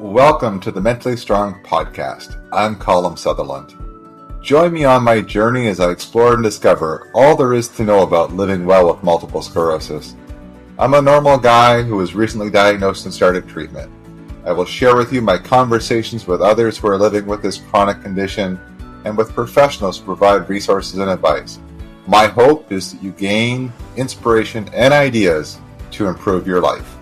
Welcome to the Mentally Strong Podcast. I'm Colin Sutherland. Join me on my journey as I explore and discover all there is to know about living well with multiple sclerosis. I'm a normal guy who was recently diagnosed and started treatment. I will share with you my conversations with others who are living with this chronic condition and with professionals who provide resources and advice. My hope is that you gain inspiration and ideas to improve your life.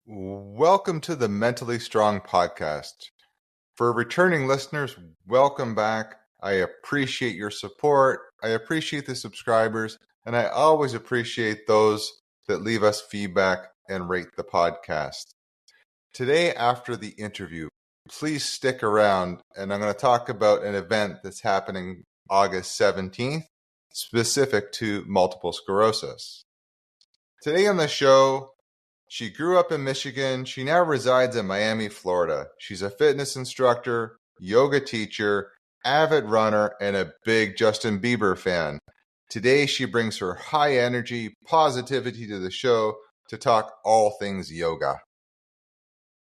Welcome to the Mentally Strong Podcast. For returning listeners, welcome back. I appreciate your support. I appreciate the subscribers, and I always appreciate those that leave us feedback and rate the podcast. Today, after the interview, please stick around, and I'm going to talk about an event that's happening August 17th, specific to multiple sclerosis. Today on the show, she grew up in Michigan. She now resides in Miami, Florida. She's a fitness instructor, yoga teacher, avid runner, and a big Justin Bieber fan. Today, she brings her high energy, positivity to the show to talk all things yoga.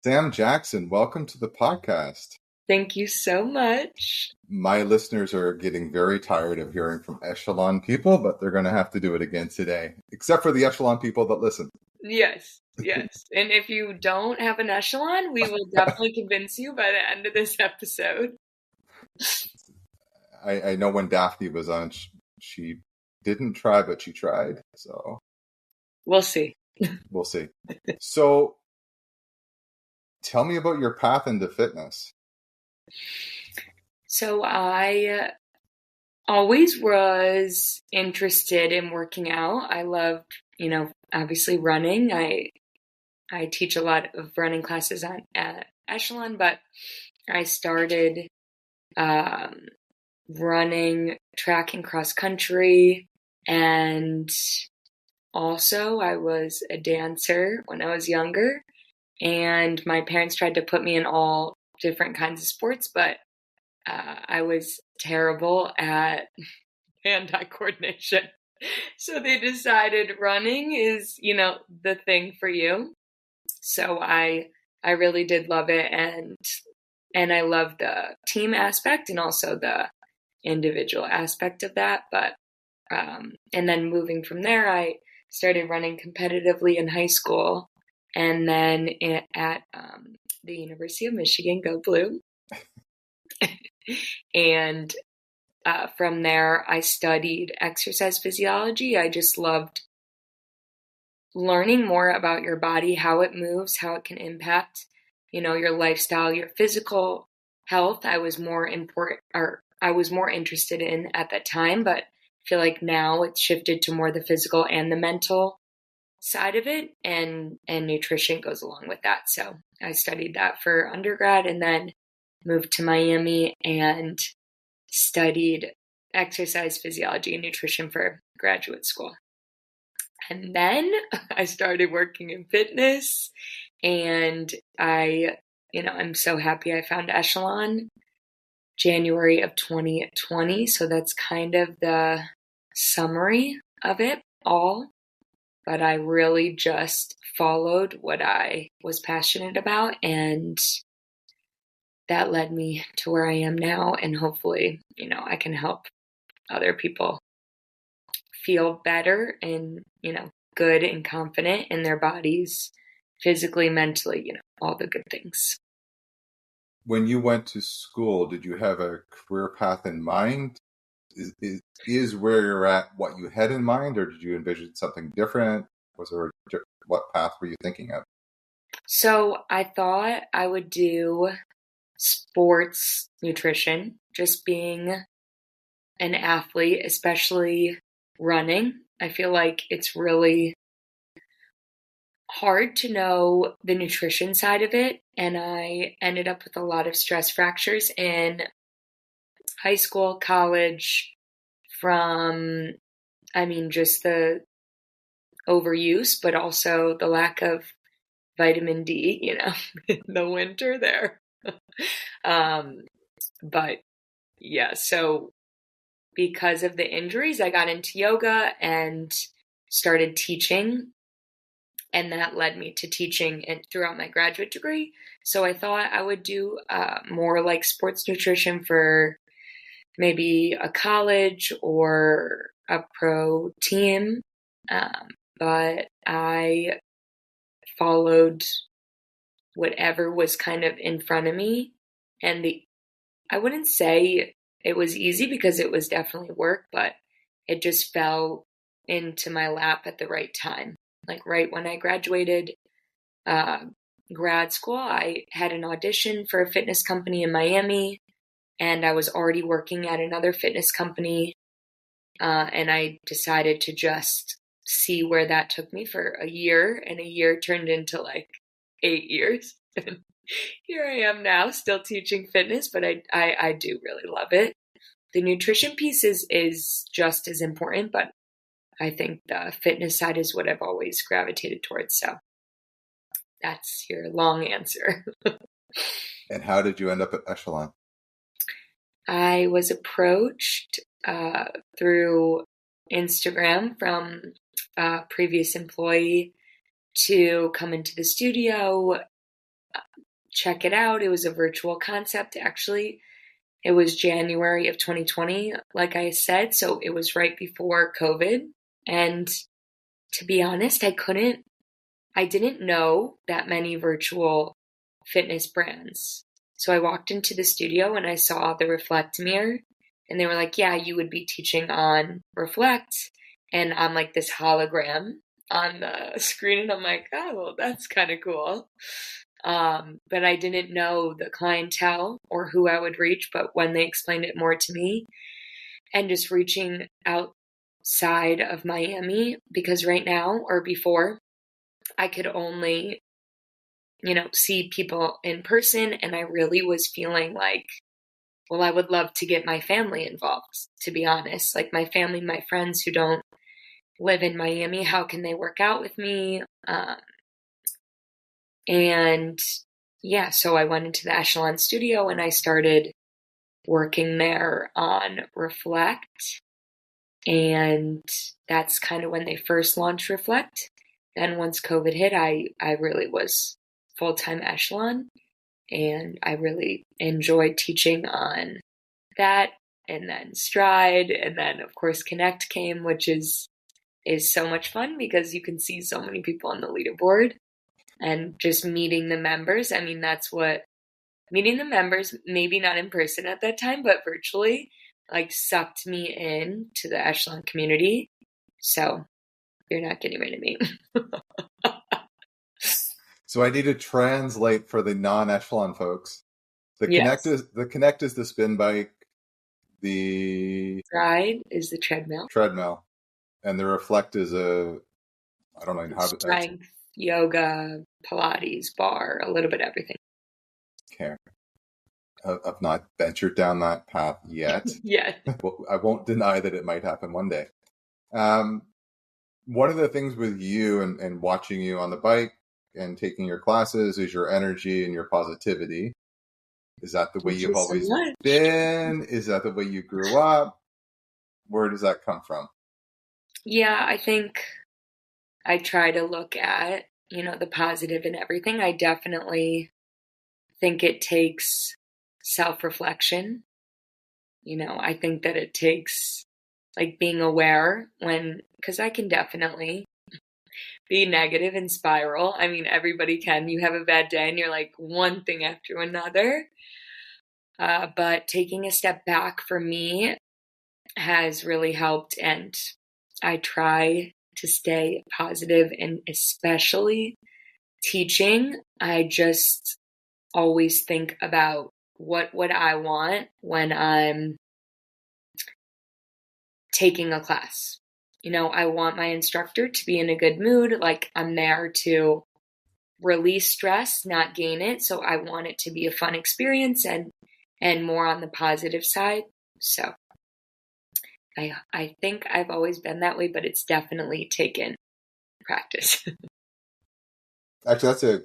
Sam Jackson, welcome to the podcast. Thank you so much. My listeners are getting very tired of hearing from Echelon people, but they're going to have to do it again today, except for the Echelon people that listen. Yes. And if you don't have an echelon, we will definitely convince you by the end of this episode. I know when Daphne was on, she didn't try, but she tried. So we'll see. We'll see. So tell me about your path into fitness. So I always was interested in working out. I loved, obviously running. I teach a lot of running classes at Echelon, but I started running track and cross country, and also I was a dancer when I was younger, and my parents tried to put me in all different kinds of sports, but I was terrible at hand-eye coordination. So they decided running is, the thing for you. So I really did love it, and I love the team aspect and also the individual aspect of that. But and then moving from there, I started running competitively in high school, and then at the University of Michigan, go Blue. And from there, I studied exercise physiology. I just loved learning more about your body, how it moves, how it can impact, your lifestyle, your physical health. I was more interested in at that time, but I feel like now it's shifted to more the physical and the mental side of it, and nutrition goes along with that. So I studied that for undergrad and then moved to Miami and studied exercise physiology and nutrition for graduate school. And then I started working in fitness, and I'm so happy I found Echelon January of 2020. So that's kind of the summary of it all. But I really just followed what I was passionate about, and that led me to where I am now. And hopefully, I can help other people feel better and, good and confident in their bodies, physically, mentally, all the good things. When you went to school, did you have a career path in mind? Is where you're at what you had in mind, or did you envision something different? What path were you thinking of? So I thought I would do sports nutrition, just being an athlete, especially running. I feel like it's really hard to know the nutrition side of it, and I ended up with a lot of stress fractures in high school, college, from, just the overuse, but also the lack of vitamin D, in the winter there. But yeah, so because of the injuries, I got into yoga and started teaching And that led me to teaching and throughout my graduate degree. So I thought I would do more like sports nutrition for maybe a college or a pro team. But I followed whatever was kind of in front of me. And I wouldn't say it was easy because it was definitely work, but it just fell into my lap at the right time. Like right when I graduated uh, grad school, I had an audition for a fitness company in Miami, and I was already working at another fitness company. And I decided to just see where that took me for a year, and a year turned into like 8 years. Here I am now, still teaching fitness, but I do really love it. The nutrition piece is just as important, but I think the fitness side is what I've always gravitated towards. So that's your long answer. And how did you end up at Echelon? I was approached through Instagram from a previous employee to come into the studio, check it out. It was a virtual concept, actually. It was January of 2020, like I said, so it was right before COVID. And to be honest, I didn't know that many virtual fitness brands. So I walked into the studio and I saw the Reflect mirror, and they were like, yeah, you would be teaching on Reflect. And I'm like this hologram on the screen, and I'm like, oh, well, that's kind of cool. But I didn't know the clientele or who I would reach. But when they explained it more to me, and just reaching outside of Miami, because right now or before, I could only, see people in person. And I really was feeling like, well, I would love to get my family involved, to be honest. Like my family, my friends who don't live in Miami, how can they work out with me? And yeah, so I went into the Echelon studio and I started working there on Reflect. And that's kind of when they first launched Reflect. Then once COVID hit, I really was full-time Echelon, and I really enjoyed teaching on that. And then Stride, and then of course Connect came, which is so much fun because you can see so many people on the leaderboard and just meeting the members. I mean, that's what meeting the members, maybe not in person at that time, but virtually, like sucked me in to the Echelon community. So you're not getting rid of me. So I need to translate for the non-Echelon folks. The Yes. Connect is the spin bike, the Stride is the treadmill. treadmill, and the Reflect is I don't know how to Strength, yoga, Pilates, bar, a little bit of everything. care. I've not ventured down that path yet. Yeah. Well, I won't deny that it might happen one day. One of the things with you and watching you on the bike and taking your classes is your energy and your positivity. Is that the way Thank you've you so always much. been? Is that the way you grew up? Where does that come from? Yeah, I think I try to look at, the positive in everything. I definitely think it takes self-reflection. I think that it takes like being aware because I can definitely be negative and spiral. I mean, everybody can. You have a bad day and you're like one thing after another. But taking a step back for me has really helped. And I try to stay positive, and especially teaching, I just always think about what would I want when I'm taking a class. I want my instructor to be in a good mood. Like I'm there to release stress, not gain it. So I want it to be a fun experience and more on the positive side. So I think I've always been that way, but it's definitely taken practice. Actually, that's a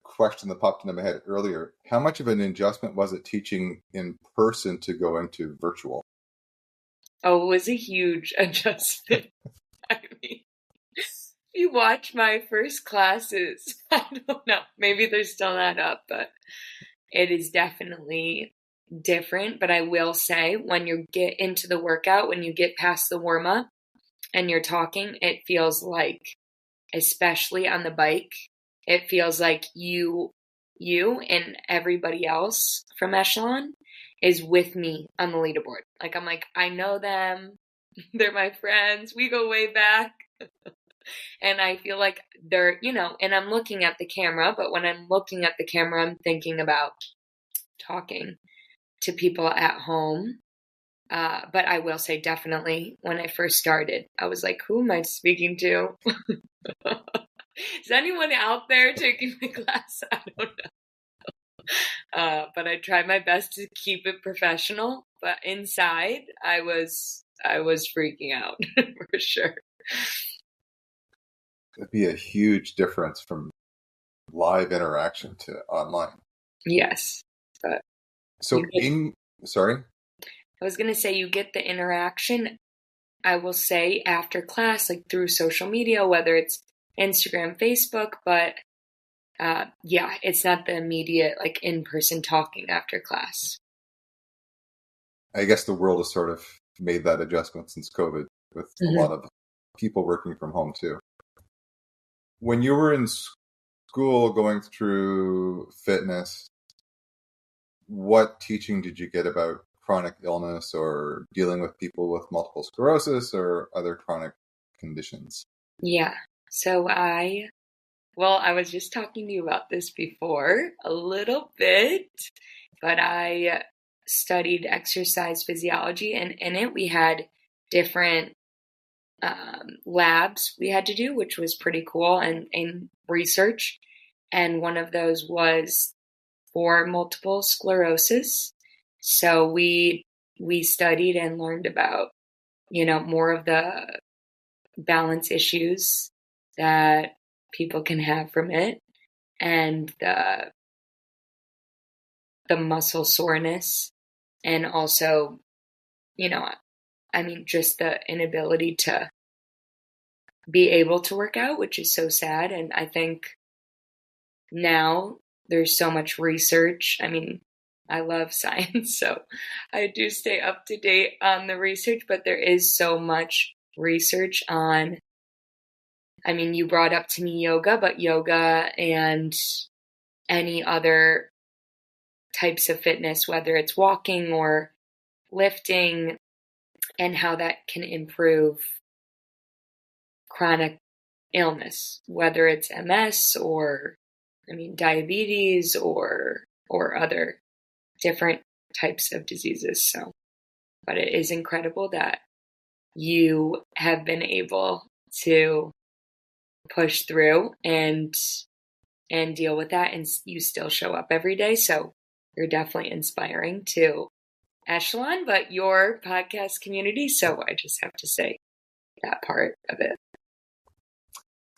question that popped into my head earlier. How much of an adjustment was it teaching in person to go into virtual? Oh, it was a huge adjustment. I mean, you watch my first classes, I don't know, maybe they're still not up, but it is definitely different. But I will say, when you get into the workout, when you get past the warm up and you're talking, it feels like, especially on the bike, it feels like you and everybody else from Echelon is with me on the leaderboard. Like, I'm like, I know them. They're my friends. We go way back. And I feel like they're, and I'm looking at the camera, but when I'm looking at the camera, I'm thinking about talking to people at home. But I will say, definitely, when I first started, I was like, who am I speaking to? Is anyone out there taking my class? I don't know. But I tried my best to keep it professional. But inside, I was freaking out for sure. It'd be a huge difference from live interaction to online. Yes, but So sorry? I was going to say, you get the interaction, I will say, after class, like through social media, whether it's Instagram, Facebook, but yeah, it's not the immediate, like, in-person talking after class. I guess the world has sort of made that adjustment since COVID, with a lot of people working from home too. When you were in school going through fitness, what teaching did you get about chronic illness or dealing with people with multiple sclerosis or other chronic conditions? Yeah. So I was just talking to you about this before a little bit, but I studied exercise physiology, and in it we had different labs we had to do, which was pretty cool, and research. And one of those was for multiple sclerosis. So we studied and learned about, more of the balance issues that people can have from it, and the muscle soreness, and also, just the inability to be able to work out, which is so sad. And I think now there's so much research. I love science, so I do stay up to date on the research, but there is so much research on, you brought up to me yoga, but yoga and any other types of fitness, whether it's walking or lifting, and how that can improve chronic illness, whether it's MS or, diabetes or other different types of diseases. So, but it is incredible that you have been able to push through and deal with that, and you still show up every day. So you're definitely inspiring to Echelon, but your podcast community. So I just have to say that part of it.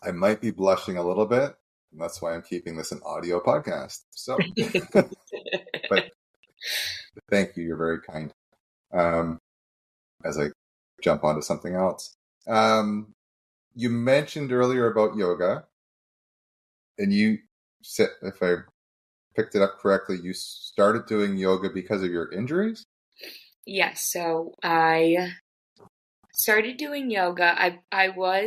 I might be blushing a little bit, and that's why I'm keeping this an audio podcast. So, but thank you. You're very kind. As I jump onto something else, you mentioned earlier about yoga, and you said, if I picked it up correctly, you started doing yoga because of your injuries? Yes. So I started doing yoga.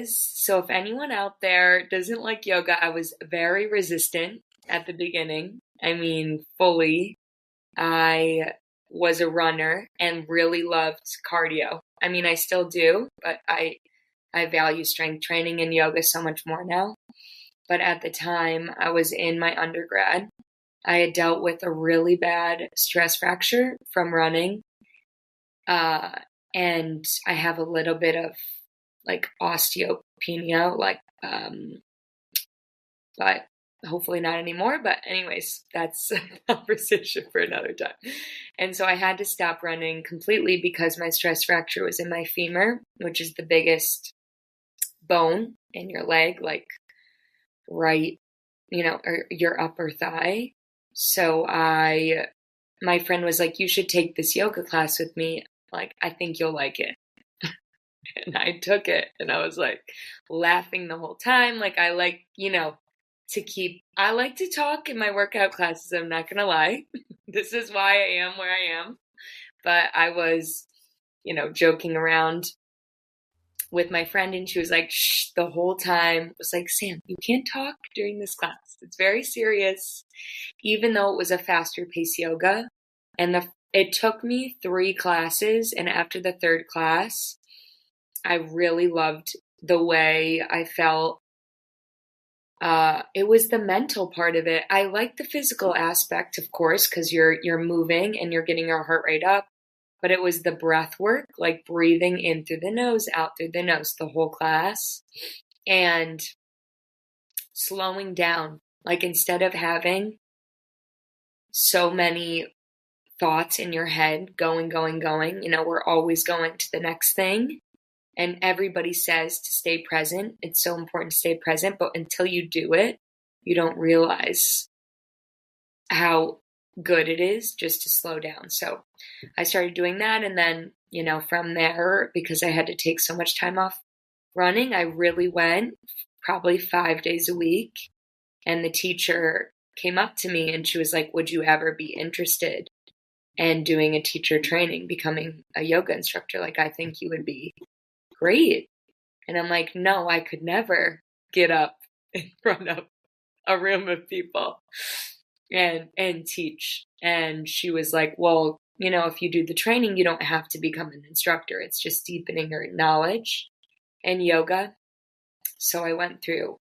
So if anyone out there doesn't like yoga, I was very resistant at the beginning. Fully. I was a runner and really loved cardio. I still do, but I value strength training and yoga so much more now. But at the time I was in my undergrad, I had dealt with a really bad stress fracture from running. And I have a little bit of like osteopenia, but hopefully not anymore. But anyways, that's a conversation for another time. And so I had to stop running completely because my stress fracture was in my femur, which is the biggest bone in your leg, like right, or your upper thigh. So my friend was like, you should take this yoga class with me. Like, I think you'll like it. And I took it and I was like laughing the whole time. Like I like, I like to talk in my workout classes. I'm not going to lie. This is why I am where I am. But I was, joking around with my friend and she was like, shh, the whole time. I was like, Sam, you can't talk during this class. It's very serious, even though it was a faster pace yoga. And it took me 3 classes. And after the 3rd class, I really loved the way I felt. It was the mental part of it. I like the physical aspect, of course, because you're moving and you're getting your heart rate up. But it was the breath work, like breathing in through the nose, out through the nose, the whole class, and slowing down. Like instead of having so many thoughts in your head going, we're always going to the next thing. And everybody says to stay present. It's so important to stay present. But until you do it, you don't realize how good it is just to slow down. So I started doing that. And then, from there, because I had to take so much time off running, I really went probably 5 days a week. And the teacher came up to me and she was like, would you ever be interested in doing a teacher training, becoming a yoga instructor? Like, I think you would be great. And I'm like, no, I could never get up in front of a room of people and teach. And she was like, well, if you do the training, you don't have to become an instructor. It's just deepening your knowledge in yoga. So I went through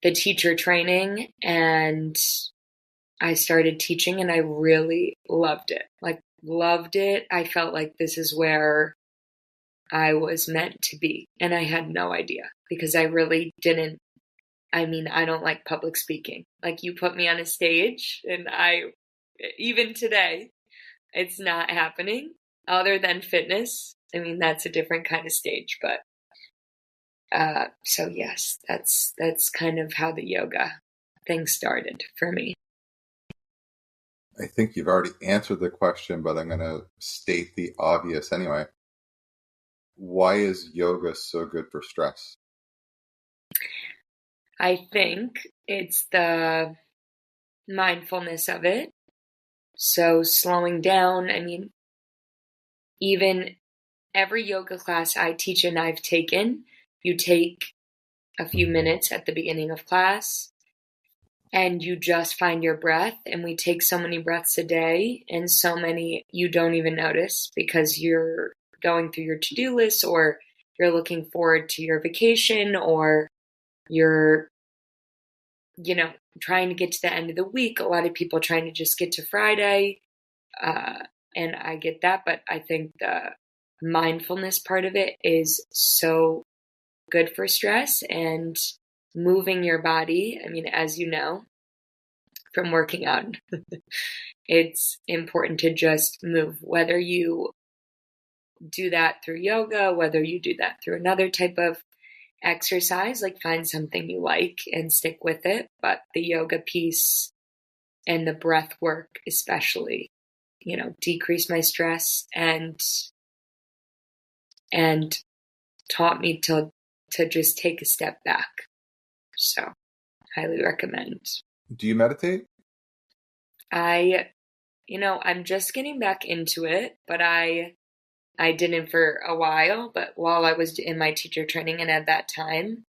the teacher training and I started teaching and I really loved it. Like, loved it. I felt like this is where I was meant to be. And I had no idea because I really didn't. I don't like public speaking. Like, you put me on a stage and even today, it's not happening other than fitness. That's a different kind of stage, but so yes, that's kind of how the yoga thing started for me. I think you've already answered the question, but I'm going to state the obvious anyway. Why is yoga so good for stress? I think it's the mindfulness of it. So slowing down, even every yoga class I teach and I've taken, you take a few minutes at the beginning of class and you just find your breath. And we take so many breaths a day and so many you don't even notice because you're going through your to-do list or you're looking forward to your vacation or you're, trying to get to the end of the week. A lot of people trying to just get to Friday. And I get that, but I think the mindfulness part of it is so good for stress and moving your body. As you know, from working out, it's important to just move, whether you do that through yoga, whether you do that through another type of exercise, like find something you like and stick with it. But the yoga piece and the breath work, especially, decrease my stress and taught me to just take a step back. So highly recommend. Do you meditate? I'm just getting back into it, but I didn't for a while, but while I was in my teacher training and at that time,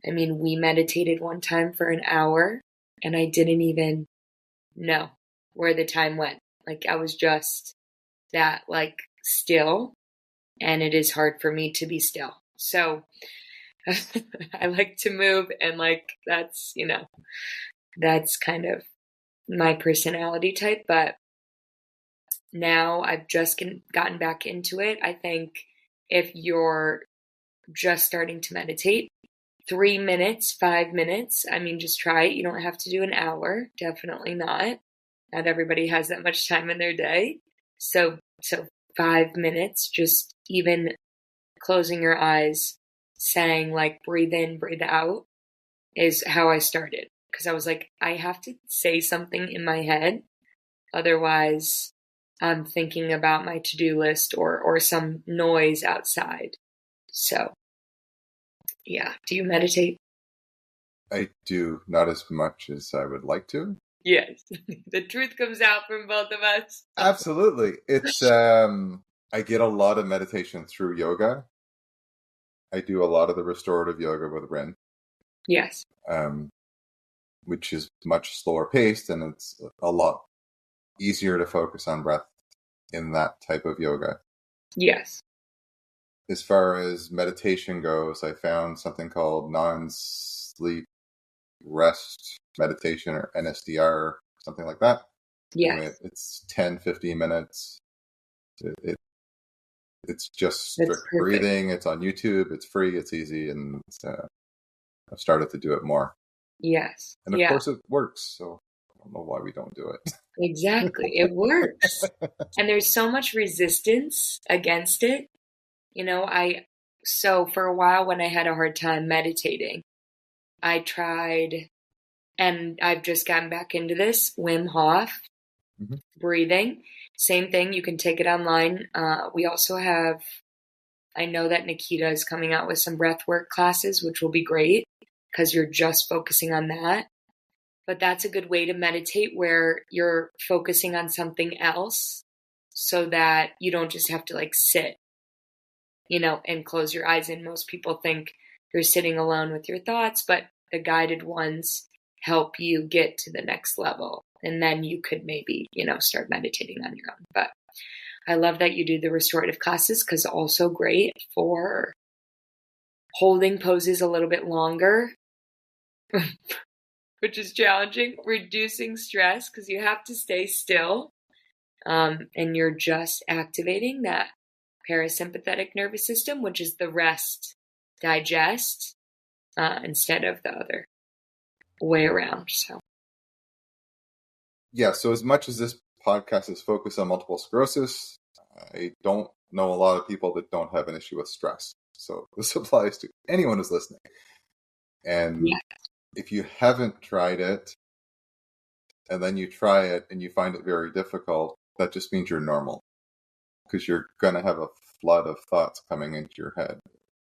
we meditated one time for an hour and I didn't even know where the time went. Like I was just that like still, and it is hard for me to be still. So I like to move and like that's kind of my personality type, but now I've just gotten back into it. I think if you're just starting to meditate, 3 minutes, 5 minutes, just try it. You don't have to do an hour. Definitely not. Not everybody has that much time in their day. So 5 minutes, just even closing your eyes, saying like breathe in, breathe out is how I started. Because I was like, I have to say something in my head. Otherwise, I'm thinking about my to-do list or some noise outside. So, yeah. Do you meditate? I do, not as much as I would like to. Yes. The truth comes out from both of us. Absolutely. It's I get a lot of meditation through yoga. I do a lot of the restorative yoga with Rin, Yes. which is much slower paced, and it's a lot easier to focus on breath in that type of yoga. Yes. As far as meditation goes, I found something called non-sleep rest meditation, or NSDR, something like that. Yes. It's 10, 15 minutes. It's just That's strict perfect. breathing. It's on YouTube. It's free. It's easy. And I've started to do it more. Yes. And of Yeah. course it works. So I don't know why we don't do it. Exactly. It works. And there's so much resistance against it. So for a while when I had a hard time meditating, I tried, and I've just gotten back into this, Wim Hof Mhm. breathing. Same thing. You can take it online. We also have, I know that Nikita is coming out with some breathwork classes, which will be great because you're just focusing on that. But that's a good way to meditate where you're focusing on something else so that you don't just have to like sit, and close your eyes. And most people think you're sitting alone with your thoughts, but the guided ones help you get to the next level. And then you could maybe, start meditating on your own. But I love that you do the restorative classes because also great for holding poses a little bit longer, which is challenging, reducing stress because you have to stay still. And you're just activating that parasympathetic nervous system, which is the rest, digest, instead of the other way around. So, Yeah. So as much as this podcast is focused on multiple sclerosis, I don't know a lot of people that don't have an issue with stress. So this applies to anyone who's listening. And yeah, if you haven't tried it, and then you try it and you find it very difficult, that just means you're normal, because you're going to have a flood of thoughts coming into your head,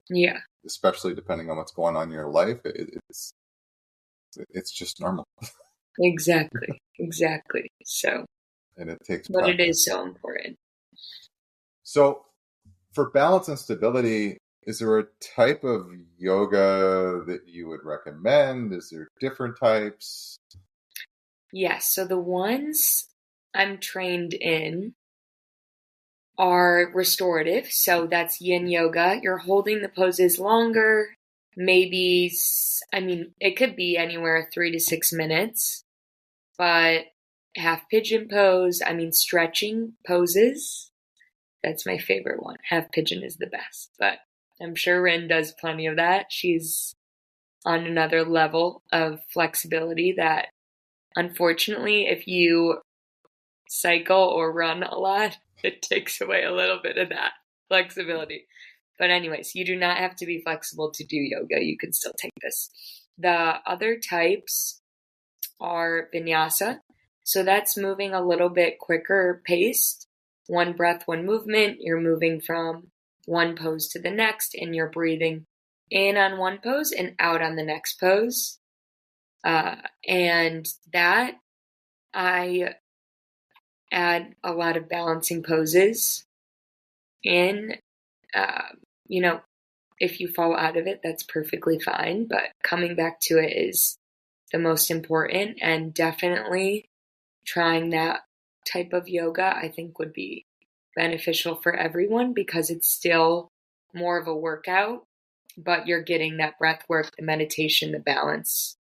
yeah, especially depending on what's going on in your life. It's just normal, exactly, exactly. So, and it takes but it is practice. so important. So for balance and stability, is there a type of yoga that you would recommend? Is there different types? Yes. So the ones I'm trained in are restorative. So that's yin yoga. You're holding the poses longer. Maybe, it could be anywhere 3 to 6 minutes, but half pigeon pose, stretching poses. That's my favorite one. Half pigeon is the best, but I'm sure Rin does plenty of that. She's on another level of flexibility that, unfortunately, if you cycle or run a lot, it takes away a little bit of that flexibility. But anyways, you do not have to be flexible to do yoga. You can still take this. The other types are vinyasa. So that's moving a little bit quicker paced. One breath, one movement. You're moving from one pose to the next, and you're breathing in on one pose and out on the next pose. And that I add a lot of balancing poses in. Uh, you know, if you fall out of it, that's perfectly fine. But coming back to it is the most important, and definitely trying that type of yoga, I think, would be beneficial for everyone because it's still more of a workout, but you're getting that breath work, the meditation, the balance,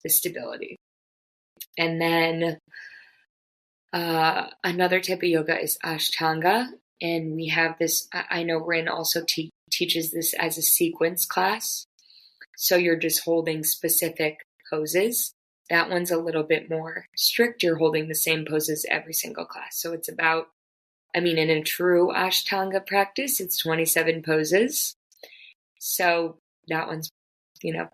the stability. And then another type of yoga is Ashtanga. And we have this, I know Rin also teaches this as a sequence class. So you're just holding specific poses. That one's a little bit more strict. You're holding the same poses every single class. So it's about, in a true Ashtanga practice, it's 27 poses. So that one's,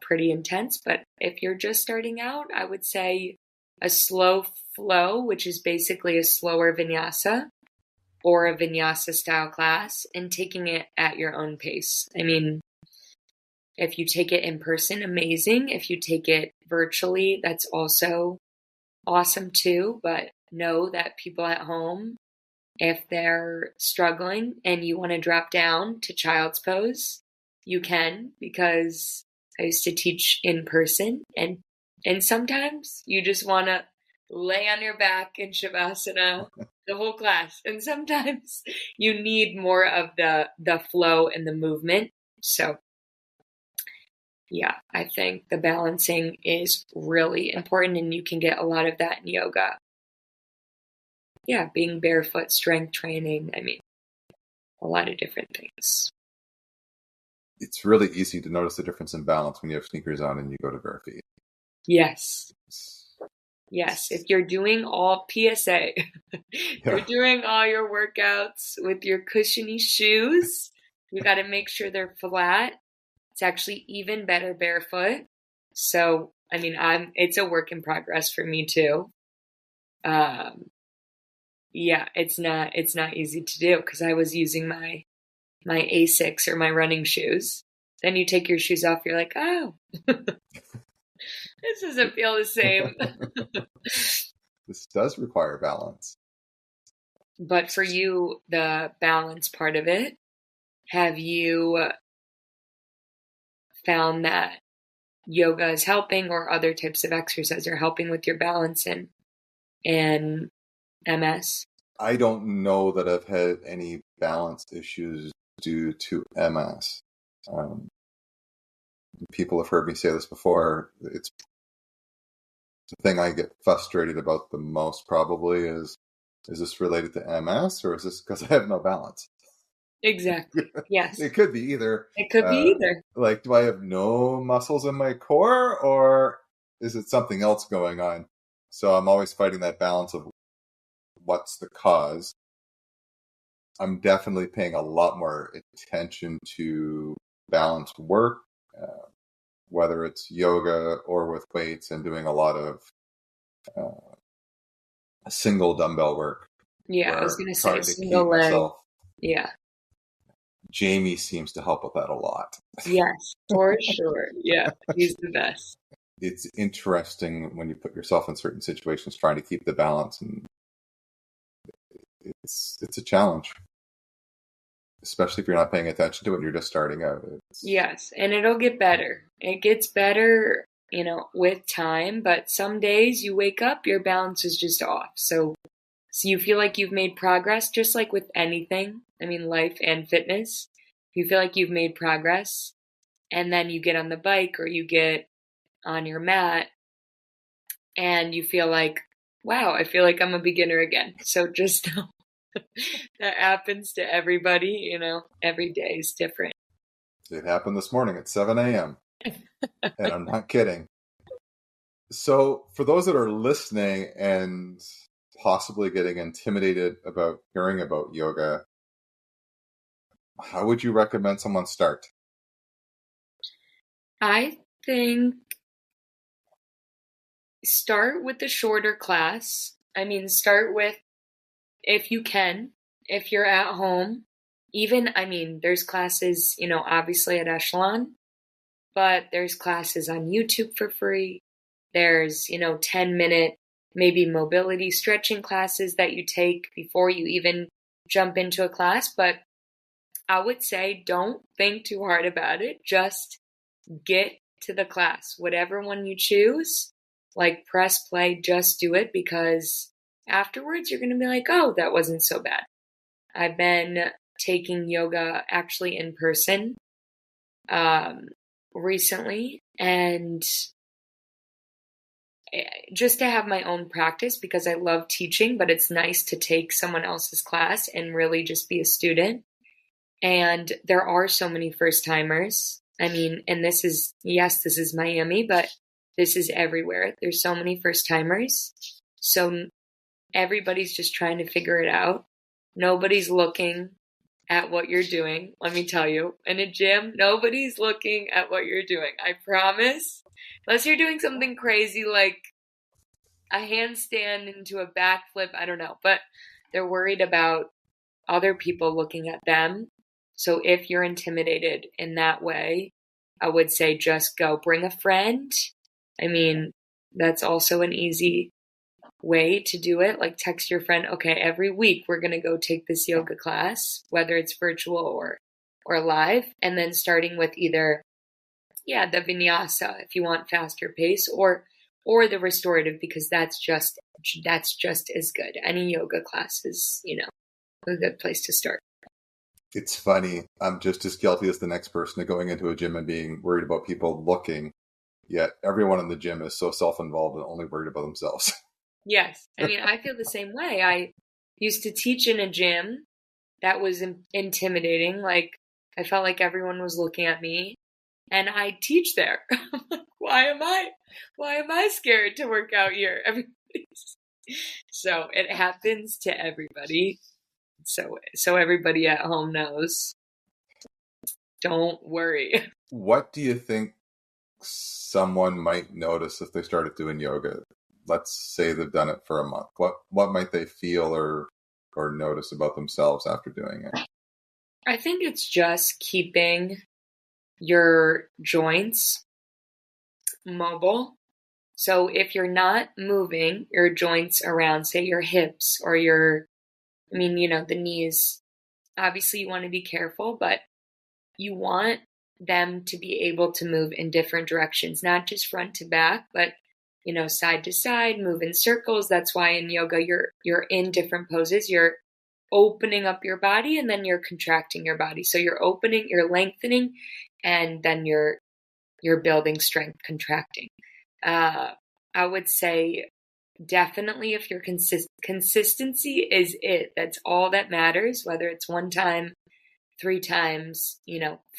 pretty intense. But if you're just starting out, I would say a slow flow, which is basically a slower vinyasa, or a vinyasa style class and taking it at your own pace. I mean, if you take it in person, amazing. If you take it virtually, that's also awesome too. But know that people at home, if they're struggling and you want to drop down to child's pose, you can, because I used to teach in person, and sometimes you just want to lay on your back in shavasana the whole class, and sometimes you need more of the flow and the movement. So yeah, I think the balancing is really important, and you can get a lot of that in yoga. Yeah, being barefoot, strength training. I mean, a lot of different things. It's really easy to notice the difference in balance when you have sneakers on and you go to bare feet. Yes. Yes. If you're doing all PSA, you're doing all your workouts with your cushiony shoes, you got to make sure they're flat. It's actually even better barefoot. So, I mean, it's a work in progress for me too. Yeah, it's not easy to do because I was using my Asics or my running shoes. Then you take your shoes off, you're like, oh, this doesn't feel the same. This does require balance. But for you, the balance part of it, have you found that yoga is helping or other types of exercise are helping with your balance and MS? I don't know that I've had any balance issues due to MS. People have heard me say this before. It's the thing I get frustrated about the most probably is this related to MS or is this because I have no balance? Exactly. Yes. It could be either. It could be either. Like, do I have no muscles in my core or is it something else going on? So I'm always fighting that balance of what's the cause. I'm definitely paying a lot more attention to balance work, whether it's yoga or with weights, and doing a lot of single dumbbell work. Yeah, I was going to say trying to single keep leg. myself. Yeah. Jamie seems to help with that a lot. Yes, for sure. Yeah, he's the best. It's interesting when you put yourself in certain situations trying to keep the balance, and it's a challenge, especially if you're not paying attention to it and you're just starting out. Yes, and it'll get better. It gets better, with time, but some days you wake up, your balance is just off. So you feel like you've made progress, just like with anything. I mean, life and fitness. You feel like you've made progress, and then you get on the bike or you get on your mat, and you feel like, wow, I feel like I'm a beginner again. So just know that happens to everybody, every day is different. It happened this morning at 7 a.m. and I'm not kidding. So for those that are listening and possibly getting intimidated about hearing about yoga, how would you recommend someone start? I think start with the shorter class. I mean, start with, if you can, if you're at home, even, I mean, there's classes, obviously at Echelon, but there's classes on YouTube for free. There's, 10-minute, maybe mobility stretching classes that you take before you even jump into a class. But I would say don't think too hard about it. Just get to the class. Whatever one you choose, like press play, just do it, because afterwards you're going to be like, oh, that wasn't so bad. I've been taking yoga actually in person recently, and just to have my own practice, because I love teaching, but it's nice to take someone else's class and really just be a student. And there are so many first timers. I mean, and this is Miami, but this is everywhere. There's so many first timers. So everybody's just trying to figure it out. Nobody's looking at what you're doing. Let me tell you, in a gym, nobody's looking at what you're doing. I promise. Unless you're doing something crazy like a handstand into a backflip, I don't know. But they're worried about other people looking at them. So if you're intimidated in that way, I would say just go. Bring a friend. I mean, that's also an easy way to do it. Like text your friend, okay, every week we're going to go take this yoga class, whether it's virtual or live, and then starting with either the vinyasa if you want faster pace, or the restorative, because that's just as good. Any yoga class is, a good place to start. It's funny. I'm just as guilty as the next person of going into a gym and being worried about people looking, yet everyone in the gym is so self-involved and only worried about themselves. Yes. I mean, I feel the same way. I used to teach in a gym that was intimidating. Like, I felt like everyone was looking at me, and I teach there. I'm like, why am I scared to work out here? Everybody's... So it happens to everybody. So everybody at home knows. Don't worry. What do you think someone might notice if they started doing yoga? Let's say they've done it for a month. What might they feel or notice about themselves after doing it? I think it's just keeping your joints mobile. So if you're not moving your joints around, say your hips or the knees, obviously you want to be careful, but you want them to be able to move in different directions, not just front to back, but side to side, move in circles. That's why in yoga you're in different poses. You're opening up your body and then you're contracting your body. So you're opening, you're lengthening, and then you're building strength, contracting. I would say definitely if your consistency is it, that's all that matters, whether it's 1 time, 3 times,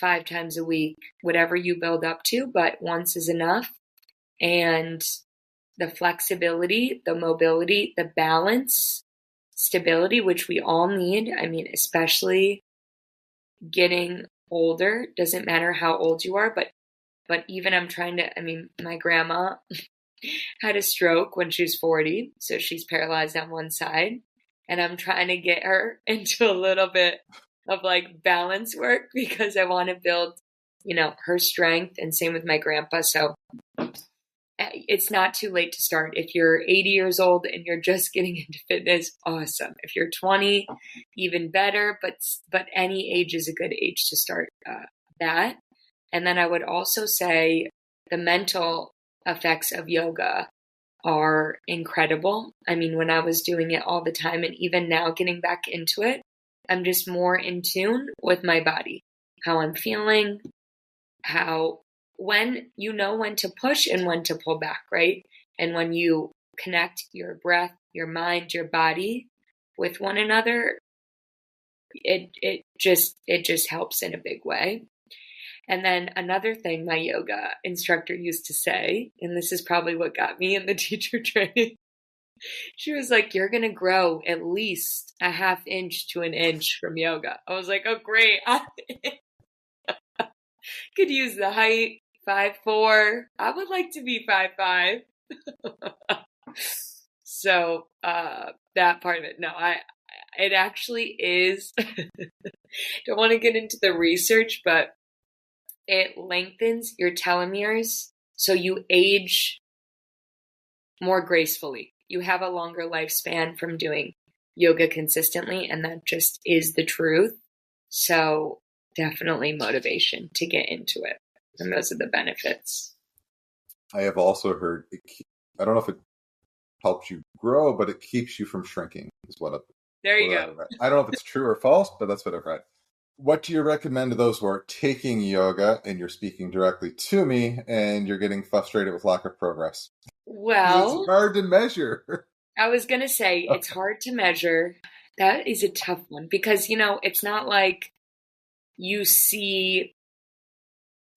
5 times a week, whatever you build up to, but once is enough. And the flexibility, the mobility, the balance, stability, which we all need. I mean, especially getting older, doesn't matter how old you are, but even my grandma had a stroke when she was 40, so she's paralyzed on one side, and I'm trying to get her into a little bit of like balance work because I want to build, her strength, and same with my grandpa. So it's not too late to start. If you're 80 years old and you're just getting into fitness, awesome. If you're 20, even better, but any age is a good age to start that. And then I would also say the mental effects of yoga are incredible. I mean, when I was doing it all the time, and even now getting back into it, I'm just more in tune with my body, how I'm feeling, when to push and when to pull back, right? And when you connect your breath, your mind, your body with one another, it just helps in a big way. And then another thing my yoga instructor used to say, and this is probably what got me in the teacher training, she was like, you're going to grow at least a 1/2 inch to 1 inch from yoga. I was like, oh, great. I could use the height, 5'4". I would like to be 5'5". So that part of it, no, it actually is. Don't want to get into the research, but it lengthens your telomeres, so you age more gracefully. You have a longer lifespan from doing yoga consistently, and that just is the truth. So definitely motivation to get into it. And those are the benefits. I have also heard, I don't know if it helps you grow, but it keeps you from shrinking, is what there you go. I don't know if it's true or false, but that's what I've read. What do you recommend to those who are taking yoga and you're speaking directly to me and you're getting frustrated with lack of progress? Well, it's hard to measure. I was going to say it's hard to measure. That is a tough one because, it's not like you see,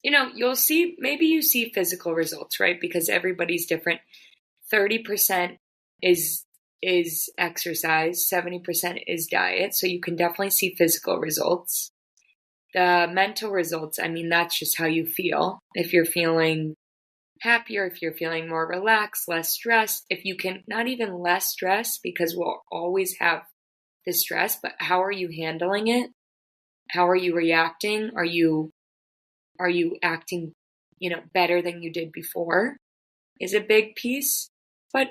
you see physical results, right? Because everybody's different. 30% is exercise, 70% is diet. So you can definitely see physical results. The mental results, that's just how you feel. If you're feeling happier, if you're feeling more relaxed, less stressed, if you can, not even less stress, because we'll always have the stress, but how are you handling it? How are you reacting? Are you acting, better than you did before is a big piece. But,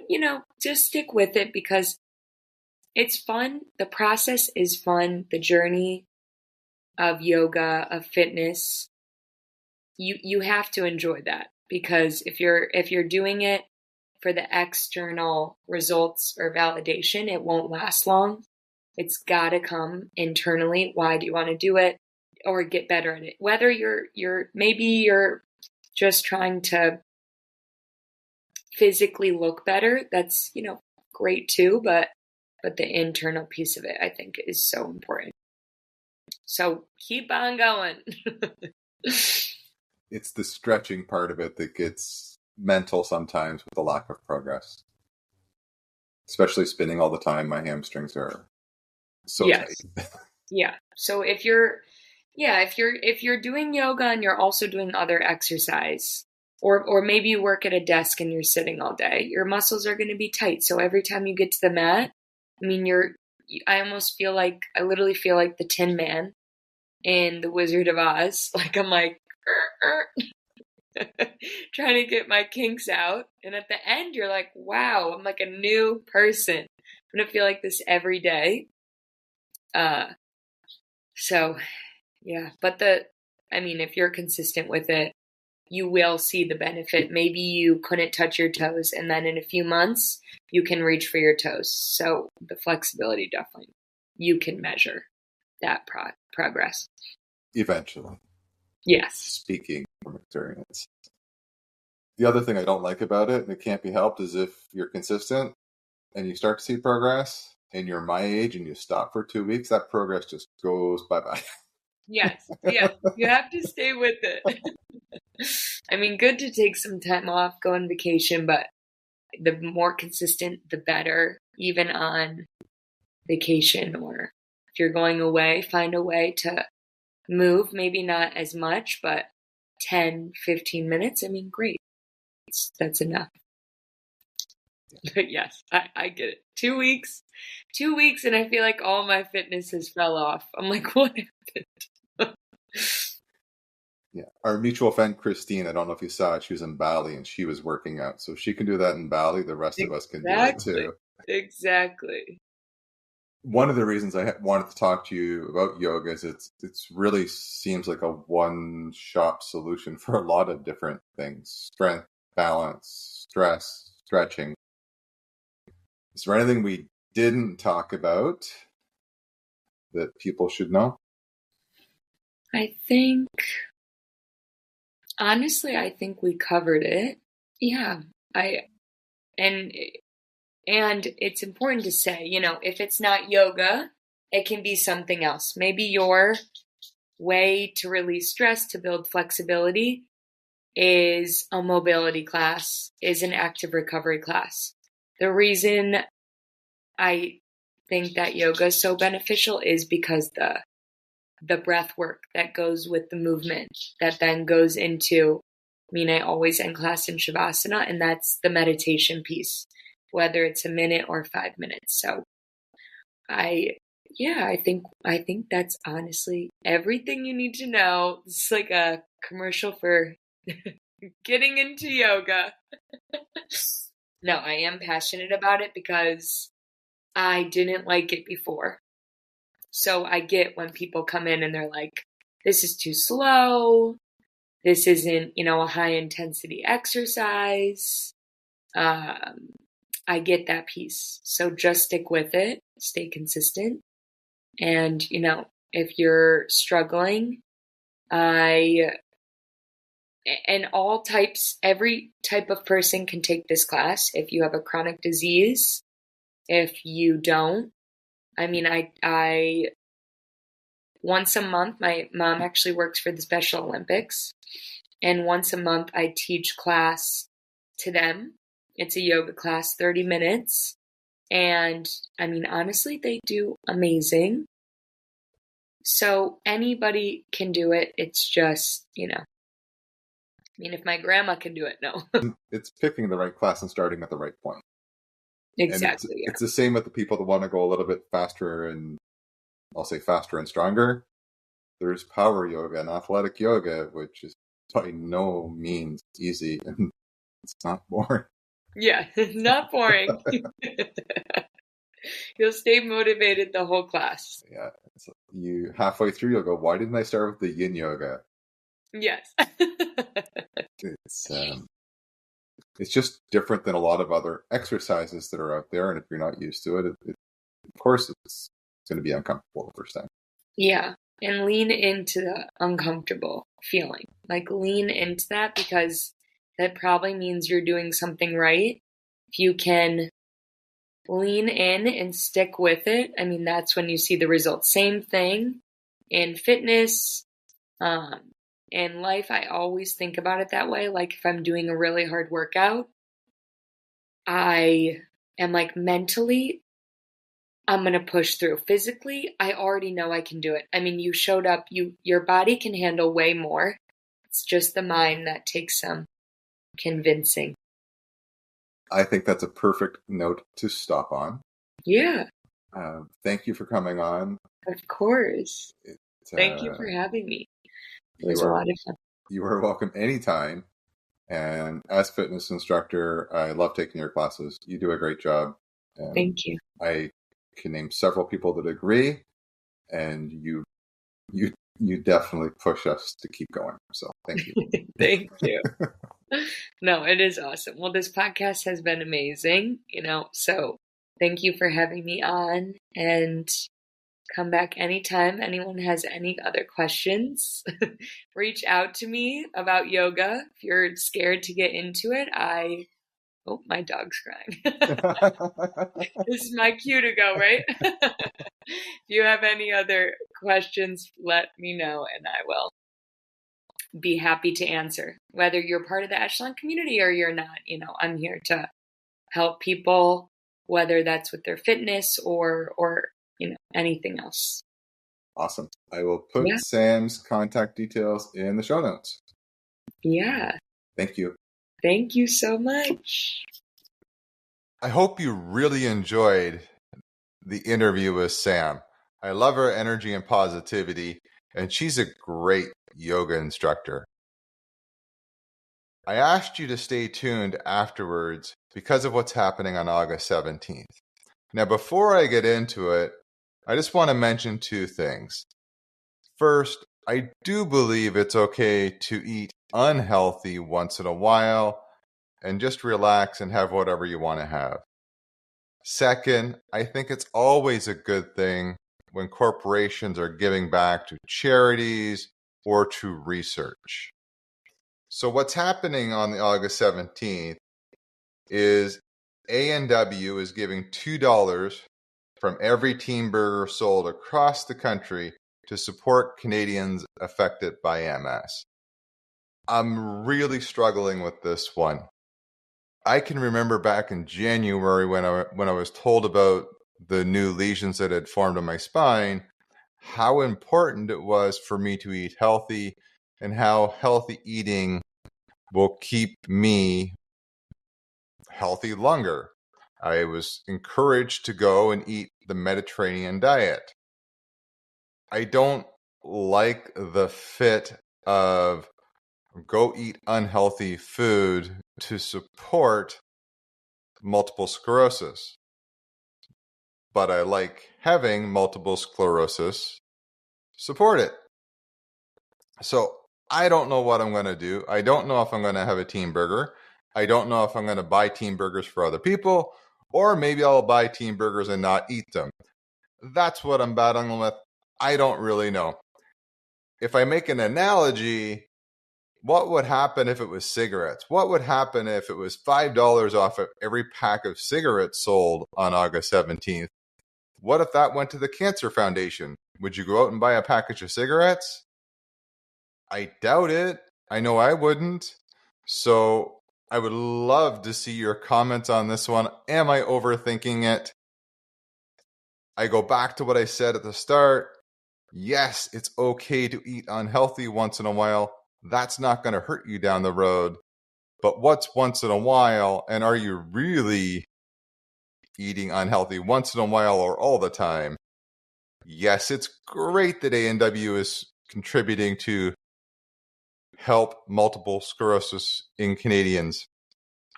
just stick with it because it's fun. The process is fun. The journey of yoga, of fitness, you have to enjoy that, because if you're doing it for the external results or validation, it won't last long. It's got to come internally. Why do you want to do it, or get better at it? Whether you're just trying to physically look better, that's, great too, but the internal piece of it, I think, is so important. So keep on going. It's the stretching part of it that gets mental sometimes with the lack of progress. Especially spinning all the time, my hamstrings are so tight. Yeah. So if you're doing yoga and you're also doing other exercise, or maybe you work at a desk and you're sitting all day, your muscles are going to be tight. So every time you get to the mat, I mean, I literally feel like the Tin Man in The Wizard of Oz. Like I'm like, trying to get my kinks out. And at the end, you're like, wow, I'm like a new person. I'm going to feel like this every day. So yeah, but if you're consistent with it, you will see the benefit. Maybe you couldn't touch your toes, and then in a few months, you can reach for your toes. So the flexibility, definitely, you can measure that progress. Eventually. Yes. Speaking from experience. The other thing I don't like about it, and it can't be helped, is if you're consistent and you start to see progress and you're my age and you stop for 2 weeks, that progress just goes bye-bye. Yes. Yeah. You have to stay with it. I mean, good to take some time off, go on vacation, but the more consistent, the better, even on vacation, or if you're going away, find a way to move, maybe not as much, but 10, 15 minutes. I mean, great. That's enough. But yes, I get it. 2 weeks, and I feel like all my fitness has fell off. I'm like, what happened? Yeah. Our mutual friend, Christine, I don't know if you saw it, she was in Bali and she was working out. So if she can do that in Bali, the rest of us can do it too. Exactly. One of the reasons I wanted to talk to you about yoga is it's really seems like a one-shop solution for a lot of different things: strength, balance, stress, stretching. Is there anything we didn't talk about that people should know? Honestly, I think we covered it. Yeah. And it's important to say, if it's not yoga, it can be something else. Maybe your way to release stress, to build flexibility, is a mobility class, is an active recovery class. The reason I think that yoga is so beneficial is because the breath work that goes with the movement that then goes into, I always end class in Shavasana, and that's the meditation piece, whether it's a minute or 5 minutes. So I think that's honestly everything you need to know. It's like a commercial for getting into yoga. No, I am passionate about it because I didn't like it before. So I get when people come in and they're like, this is too slow. This isn't, a high intensity exercise. I get that piece. So just stick with it, stay consistent. And, if you're struggling, and every type of person can take this class. If you have a chronic disease, if you don't, I once a month, my mom actually works for the Special Olympics, and once a month I teach class to them. It's a yoga class, 30 minutes. And honestly, they do amazing. So anybody can do it. It's just, if my grandma can do it, no. It's picking the right class and starting at the right point. And Exactly. Yeah. it's the same with the people that want to go a little bit faster, and I'll say faster and stronger. There's power yoga and athletic yoga, which is by no means easy, and it's not boring. Yeah. Not boring. You'll stay motivated the whole class. Yeah. So you halfway through, you'll go, why didn't I start with the yin yoga? Yes. It's it's just different than a lot of other exercises that are out there, and if you're not used to it, of course it's going to be uncomfortable the first time. Yeah. And lean into the uncomfortable feeling. Like lean into that, because that probably means you're doing something right. If you can lean in and stick with it, I mean, that's when you see the results. Same thing in fitness, um, in life. I always think about it that way. Like if I'm doing a really hard workout, I am like mentally, I'm going to push through. Physically, I already know I can do it. I mean, you showed up, your body can handle way more. It's just the mind that takes some convincing. I think that's a perfect note to stop on. Yeah, Thank you for coming on. of course. It, Thank you for having me. It you was a are lot of fun. you are welcome anytime. And as fitness instructor, I love taking your classes. You do a great job. And Thank you. I can name several people that agree, and you definitely push us to keep going. So thank you. Thank you. No, it is awesome. Well, this podcast has been amazing, so thank you for having me on, and come back anytime. Anyone has any other questions, reach out to me about yoga. If you're scared to get into it, oh, my dog's crying. This is my cue to go, right? If you have any other questions, let me know and I will be happy to answer. Whether you're part of the Echelon community or you're not, I'm here to help people, whether that's with their fitness or anything else. Awesome. I will put Yeah. Sam's contact details in the show notes. Yeah. Thank you. Thank you so much. I hope you really enjoyed the interview with Sam. I love her energy and positivity, and she's a great yoga instructor. I asked you to stay tuned afterwards because of what's happening on August 17th. Now, before I get into it, I just want to mention two things. First, I do believe it's okay to eat unhealthy once in a while and just relax and have whatever you want to have. Second, I think it's always a good thing when corporations are giving back to charities or to research. So what's happening on the August 17th is A&W is giving $2 from every Teen Burger sold across the country to support Canadians affected by MS. I'm really struggling with this one. I can remember back in January when I was told about the new lesions that had formed on my spine, how important it was for me to eat healthy and how healthy eating will keep me healthy longer. I was encouraged to go and eat the Mediterranean diet. I don't like the fit of go eat unhealthy food to support multiple sclerosis. But I like having multiple sclerosis support it. So I don't know what I'm going to do. I don't know if I'm going to have a Teen Burger. I don't know if I'm going to buy Teen Burgers for other people, or maybe I'll buy Teen Burgers and not eat them. That's what I'm battling with. I don't really know. If I make an analogy, what would happen if it was cigarettes? What would happen if it was $5 off of every pack of cigarettes sold on August 17th? What if that went to the Cancer Foundation? Would you go out and buy a package of cigarettes? I doubt it. I know I wouldn't. So I would love to see your comments on this one. Am I overthinking it? I go back to what I said at the start. Yes, it's okay to eat unhealthy once in a while. That's not going to hurt you down the road. But what's once in a while? And are you really eating unhealthy once in a while or all the time. Yes, it's great that A&W is contributing to help multiple sclerosis in Canadians.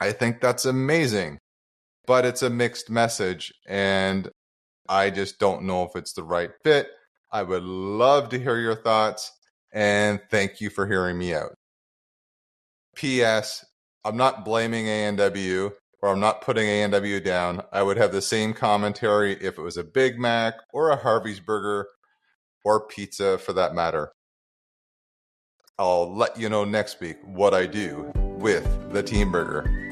I think that's amazing, but it's a mixed message, and I just don't know if it's the right fit. I would love to hear your thoughts, and thank you for hearing me out. P.S. I'm not blaming A&W, or I'm not putting A&W down. I would have the same commentary if it was a Big Mac or a Harvey's Burger or pizza for that matter. I'll let you know next week what I do with the Team Burger.